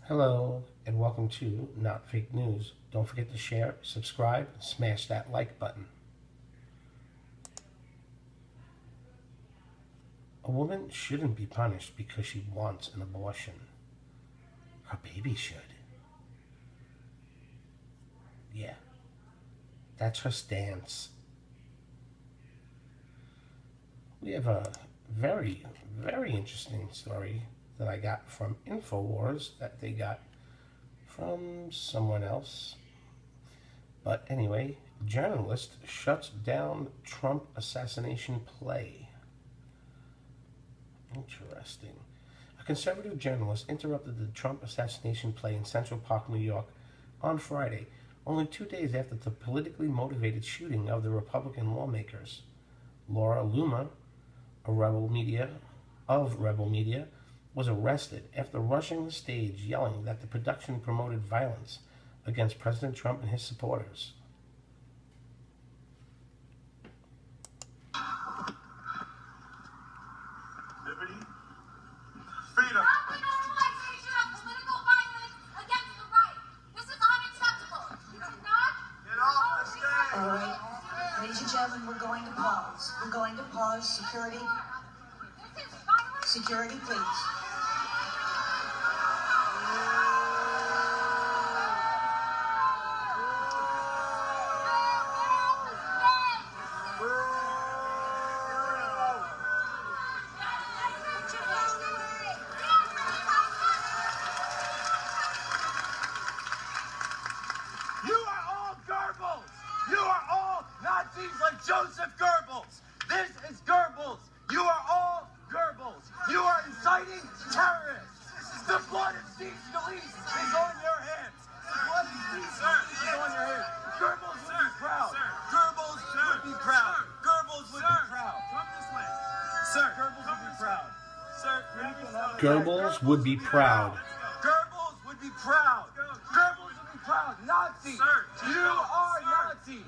Hello, and welcome to Not Fake News. Don't forget to share, subscribe, and smash that like button. A woman shouldn't be punished because she wants an abortion. Her baby should. Yeah, that's her stance. We have a very, very interesting story that I got from InfoWars that they got from someone else. But anyway, journalist shuts down Trump assassination play. Interesting. A conservative journalist interrupted the Trump assassination play in Central Park, New York on Friday, only 2 days after the politically motivated shooting of the Republican lawmakers. Laura Loomer, Rebel Media, was arrested after rushing the stage yelling that the production promoted violence against President Trump and his supporters. Liberty, freedom. Normalization of political violence against the right. This is unacceptable. You cannot. Get off the stage. All right. Ladies and gentlemen, we're going to pause. We're going to pause. Security. This is violence. Security, please. You are all Goebbels. You are all Nazis like Joseph Goebbels. This is Goebbels. You are all Goebbels. You are inciting terrorists. The blood of Steve Scalise is on your hands. The blood of Steve Scalise is on your hands. Goebbels would be proud. Goebbels would be proud. Goebbels would be proud. Come this way. Sir, Goebbels would be proud. Sir, grab yourself. Goebbels would be proud. Goebbels would be proud. Goebbels would be proud. Nazis. Sir, You are Nazis.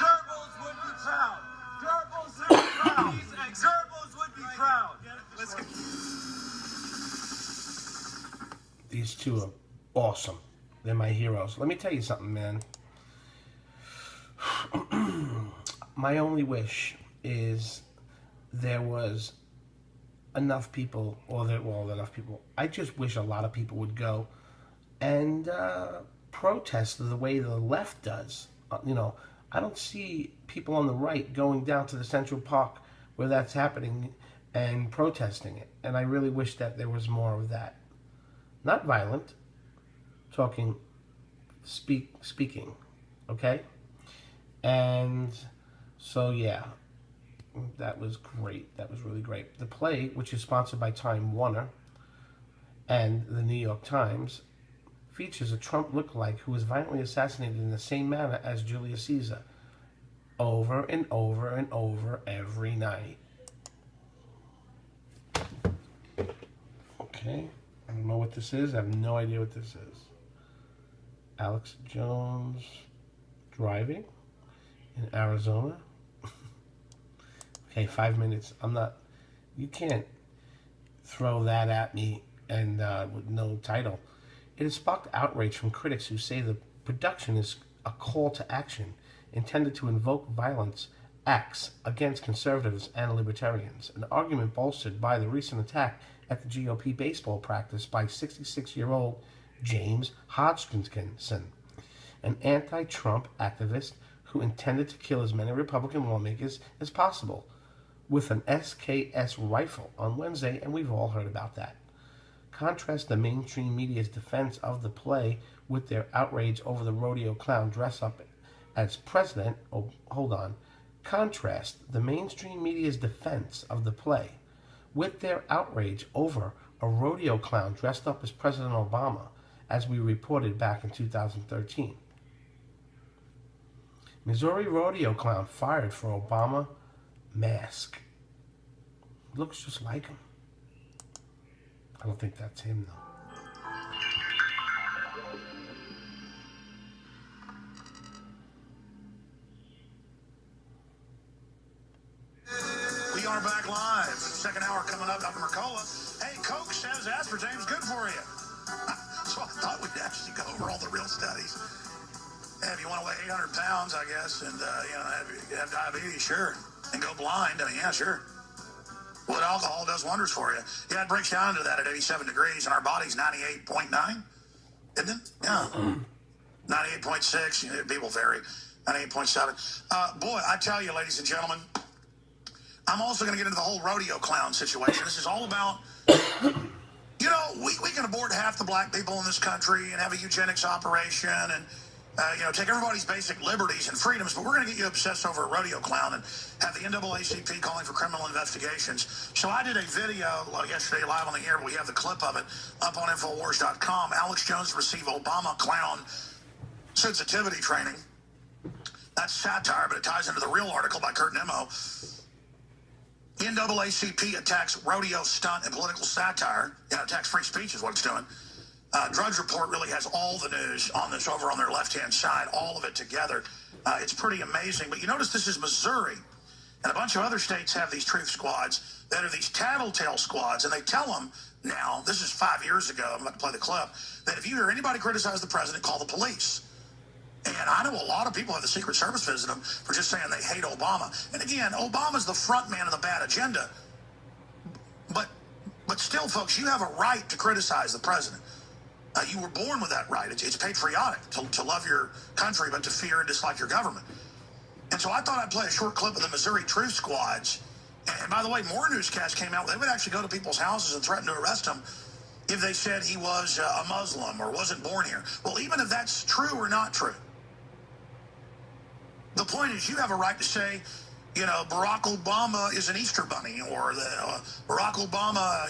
Goebbels would be proud. Goebbels would be proud. Goebbels would be proud. Let's go. These two are awesome. They're my heroes. Let me tell you something, man. My only wish is there was enough people, enough people. I just wish a lot of people would go and protest the way the left does. I don't see people on the right going down to the Central Park where that's happening and protesting it. And I really wish that there was more of that. Not violent, speaking, okay? And so, yeah, that was great. That was really great. The play, which is sponsored by Time Warner and the New York Times, features a Trump lookalike who was violently assassinated in the same manner as Julius Caesar, over and over and over every night. Okay, I don't know what this is. I have no idea what this is. Alex Jones driving in Arizona. Okay, 5 minutes. You can't throw that at me and with no title. It has sparked outrage from critics who say the production is a call to action intended to invoke violence acts against conservatives and libertarians, an argument bolstered by the recent attack at the GOP baseball practice by 66-year-old James Hodgkinson, an anti-Trump activist who intended to kill as many Republican lawmakers as possible with an SKS rifle on Wednesday, and we've all heard about that. Contrast the mainstream media's defense of the play with their outrage over the rodeo clown dress up as president. Oh, hold on. Contrast the mainstream media's defense of the play with their outrage over a rodeo clown dressed up as President Obama, as we reported back in 2013. Missouri rodeo clown fired for Obama mask. Looks just like him. I don't think that's him, though. We are back live. Second hour coming up. Dr. Mercola. Hey, Coke says aspartame's good for you. So I thought we'd actually go over all the real studies. And if you want to weigh 800 pounds, I guess, and have diabetes, sure, and go blind, I mean, yeah, sure. What alcohol does wonders for you. Yeah, it breaks down to that at 87 degrees, and our body's 98.9, isn't it? Yeah. 98.6, people vary. 98.7. Boy, I tell you, ladies and gentlemen, I'm also going to get into the whole rodeo clown situation. This is all about, we can abort half the black people in this country and have a eugenics operation and, take everybody's basic liberties and freedoms, but we're going to get you obsessed over a rodeo clown and have the NAACP calling for criminal investigations. So I did a video yesterday live on the air, but we have the clip of it up on Infowars.com. Alex Jones received Obama clown sensitivity training. That's satire, but it ties into the real article by Kurt Nemo. NAACP attacks rodeo stunt and political satire. Yeah, attacks free speech is what it's doing. Drudge Report really has all the news on this over on their left-hand side, all of it together. It's pretty amazing. But you notice this is Missouri, and a bunch of other states have these truth squads that are these tattletale squads, and they tell them now, this is 5 years ago, I'm about to play the clip, that if you hear anybody criticize the president, call the police. And I know a lot of people have the Secret Service visit them for just saying they hate Obama. And again, Obama's the front man of the bad agenda. But still, folks, you have a right to criticize the president. You were born with that right. It's patriotic to love your country, but to fear and dislike your government. And so I thought I'd play a short clip of the Missouri Truth Squads. And by the way, more newscasts came out. They would actually go to people's houses and threaten to arrest them if they said he was a Muslim or wasn't born here. Well, even if that's true or not true, the point is you have a right to say, Barack Obama is an Easter bunny, or Barack Obama,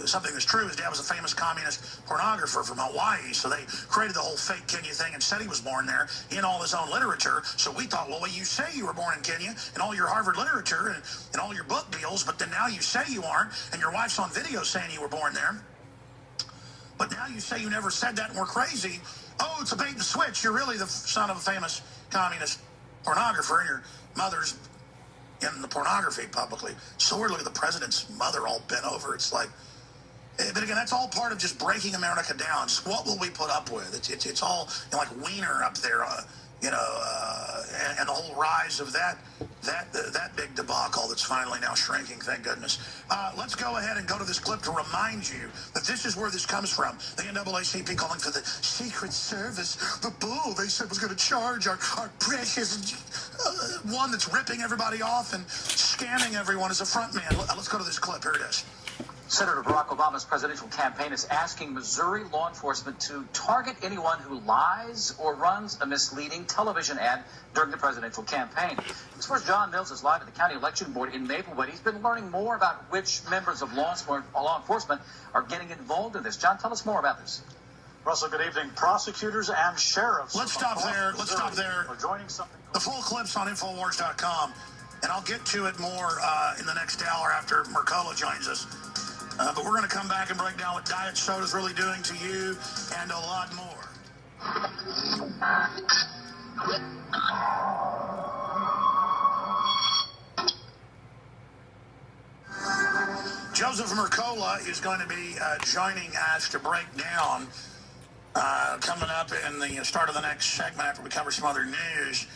something that's true. His dad was a famous communist pornographer from Hawaii, so they created the whole fake Kenya thing and said he was born there in all his own literature. So we thought, well, you say you were born in Kenya in all your Harvard literature and all your book deals, but then now you say you aren't, and your wife's on video saying you were born there. But now you say you never said that and we're crazy. Oh, it's a bait and switch. You're really the son of a famous communist pornographer, and your mother's in the pornography publicly. So weird, look at the president's mother all bent over. It's like, but again, that's all part of just breaking America down. Just what will we put up with? It's all like Wiener up there, and the whole rise of that big debacle that's finally now shrinking, thank goodness. Let's go ahead and go to this clip to remind you that this is where this comes from. The NAACP calling for the Secret Service. The bull they said was going to charge our precious one that's ripping everybody off and scamming everyone as a front man. Let's go to this clip. Here it is. Senator Barack Obama's presidential campaign is asking Missouri law enforcement to target anyone who lies or runs a misleading television ad during the presidential campaign. As far as John Mills is live at the county election board in Maplewood, he's been learning more about which members of law enforcement are getting involved in this. John, tell us more about this. Russell, good evening. Prosecutors and sheriffs. Let's stop there. Are joining something. The full clip's on Infowars.com, and I'll get to it more in the next hour after Mercola joins us. But we're going to come back and break down what diet soda is really doing to you and a lot more. Joseph Mercola is going to be joining us to break down coming up in the start of the next segment after we cover some other news.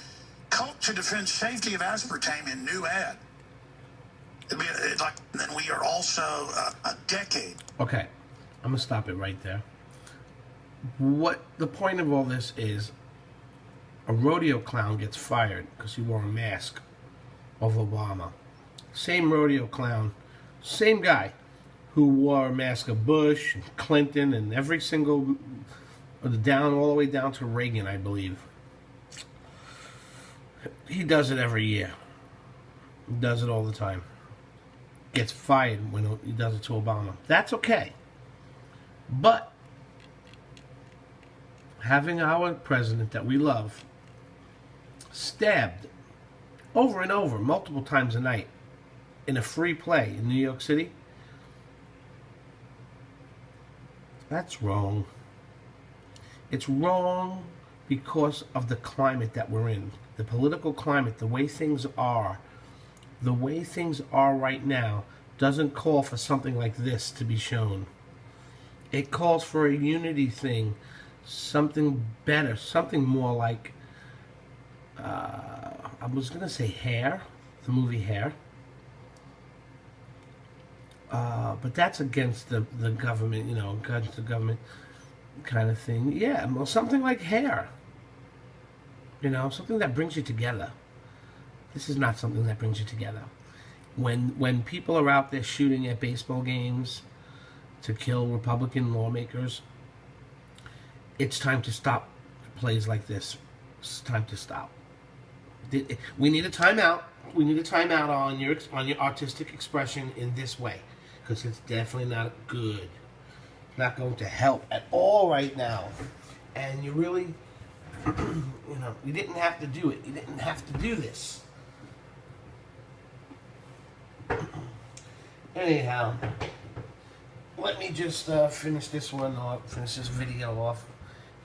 Cult to defend safety of aspartame in new ad. Then we are also a decade. Okay, I'm gonna stop it right there. What the point of all this is, a rodeo clown gets fired because he wore a mask of Obama. Same rodeo clown, same guy who wore a mask of Bush and Clinton and every single all the way down to Reagan, I believe. He does it every year. He does it all the time. Gets fired when he does it to Obama. That's okay. But having our president that we love stabbed over and over multiple times a night in a free play in New York City, that's wrong. It's wrong because of the climate that we're in, the political climate, the way things are. The way things are right now doesn't call for something like this to be shown. It calls for a unity thing, something better, something more like, I was going to say Hair, the movie Hair. But that's against the government, you know, against the government kind of thing. Yeah, well, something like Hair. You know, something that brings you together. This is not something that brings you together. When people are out there shooting at baseball games to kill Republican lawmakers, it's time to stop plays like this. It's time to stop. We need a timeout. We need a timeout on your artistic expression in this way, because it's definitely not good. Not going to help at all right now. And you really, you know, you didn't have to do it. You didn't have to do this. Anyhow, let me just finish this one off, finish this video off,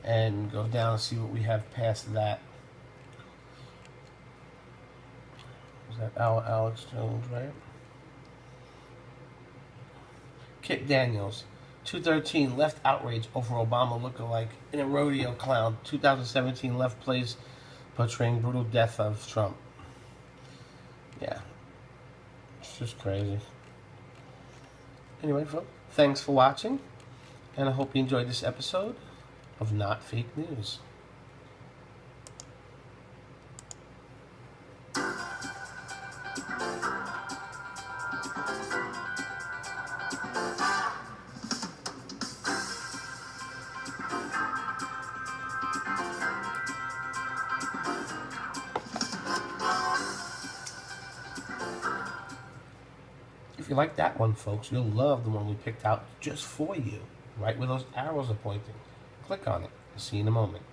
and go down and see what we have past that. Is that Alex Jones, right? Kit Daniels, 213, left outrage over Obama lookalike in a rodeo clown. 2017 left plays portraying brutal death of Trump. Yeah. It's just crazy. Anyway, folks, thanks for watching, and I hope you enjoyed this episode of Not Fake News. If you like that one, folks, you'll love the one we picked out just for you, right where those arrows are pointing. Click on it. I'll see you in a moment.